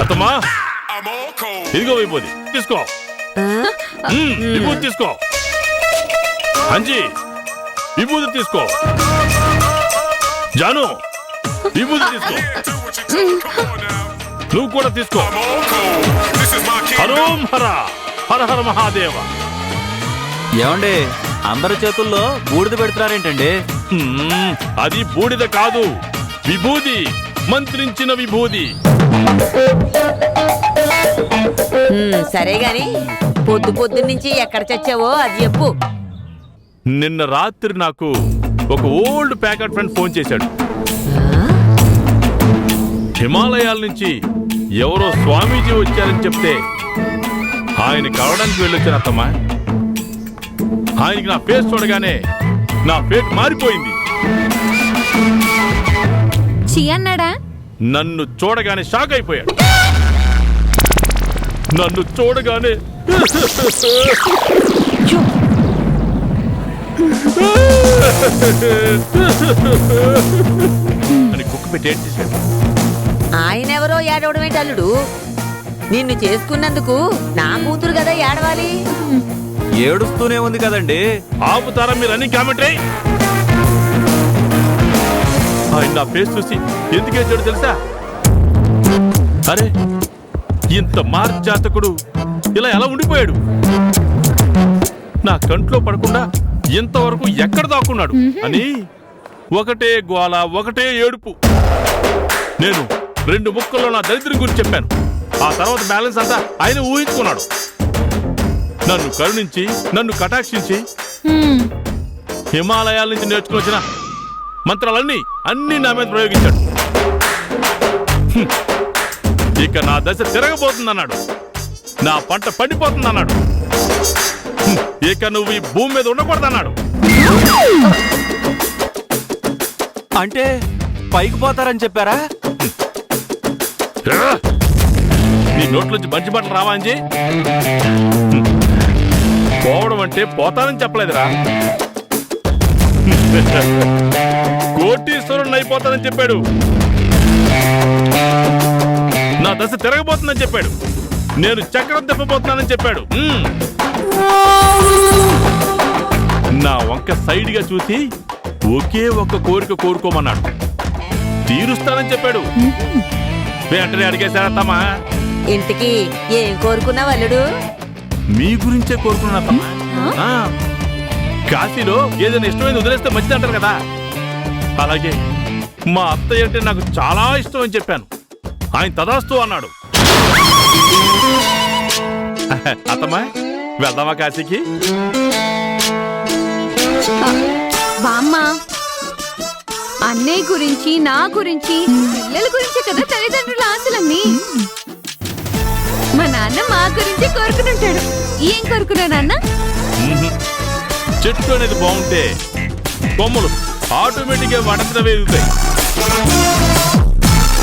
అత్తమ్మా ఇదిగో విభూది తీసుకో. విభూది తీసుకో. అంజీ విభూది తీసుకో. జాను విభూది తీసుకో. నువ్వు కూడా తీసుకో. హరోం హర హర హర మహాదేవ. ఏమండి అందరి చేతుల్లో బూడిద పెడుతున్నారేంటండి? అది బూడిద కాదు, విభూది, మంత్రించిన విభూది. సరే గాని పొద్దు నుంచి ఎక్కడ చచ్చావో అది చెప్పు. నిన్న రాత్రి నాకు ఒక ఓల్డ్ ప్యాకెట్ ఫ్రెండ్ ఫోన్ చేశాడు. హిమాలయాల నుంచి ఎవరో స్వామీజీ వచ్చారని చెప్తే ఆయన కలవడానికి వెళ్ళొచ్చాను అత్తమ్మా. ఆయనకి నా ఫేస్ చూడగానే నా ఫేట్ మారిపోయింది. అన్నాడా? నన్ను చూడగానే షాక్ అయిపోయాడు. నన్ను చూడగానే అని కుక్క పెట్టి ఏడ్చేశాడు. ఆయనెవరో ఏడవడం ఏంటి అల్లుడు? నిన్ను చేసుకున్నందుకు నా కూతురు కదా ఏడవాలి. ఏడుస్తూనే ఉంది కదండి. ఆపుతారా మీరు అన్ని కామెంటరీ? ఆయన నా ఫేస్ చూసి ఎందుకేసాడు తెలుసా? అరే ఇంత మార్జాతకుడు ఇలా ఎలా ఉండిపోయాడు? నా కంట్లో పడకుండా ఇంతవరకు ఎక్కడ దాక్కున్నాడు అని ఒకటే గోల, ఒకటే ఏడుపు. నేను 2 ముక్కల్లో నా దరిద్రం గురించి చెప్పాను. ఆ తర్వాత బ్యాలెన్స్ అంతా ఆయన ఊహించుకున్నాడు. నన్ను కరుణించి, నన్ను కటాక్షించి హిమాలయాల నుంచి నేర్చుకుని వచ్చిన మంత్రాలన్నీ నా మీద ప్రయోగించాడు. ఇక నా దశ తిరగబోతుందన్నాడు. నా పంట పండిపోతుందన్నాడు. ఇక నువ్వు ఈ భూమి మీద ఉండకూడదన్నాడు. అంటే పైకి పోతారని చెప్పారా? నీ నోట్లోంచి మంచి బట్టలు రావా అంజీ? పోవడం అంటే పోతానని చెప్పలేదురా. కోటీశ్వరుణ్ణి అయిపోతానని చెప్పాడు. నా దశ తిరగబోతుందని చెప్పాడు. నేను చక్రం తిప్పబోతున్నానని చెప్పాడు. నా వంక సైడ్ గా చూసి ఒకే ఒక్క కోరిక కోరుకోమన్నాడు. తీరుస్తానని చెప్పాడు. వెంటనే అడిగేశారా తమ్మా? ఇంటికి ఏం కోరుకున్నావు అల్లుడు? మీ గురించే కోరుకున్నా తమ్మా. కాశీలో ఏదైనా ఇష్టమైంది వదిలేస్తే మంచిది అంటారు కదా, అలాగే మా అత్తయ్య అంటే నాకు చాలా ఇష్టం అని చెప్పాను. ఆయన తదాస్తు అన్నాడు. అత్తమ్మా వెళ్దామా కాశీకి? బామ్మ, అన్నయ్య గురించి, నా గురించి, పిల్లల గురించి కదా తల్లిదండ్రుల ఆశలన్నీ. మా నాన్న మా గురించి కోరుకునుంటాడు. ఏం కోరుకున్నా నాన్న? చెట్టు అనేది బాగుంటే కొమ్మలు ఆటోమేటిక్గా వడంతా వేగుతాయి.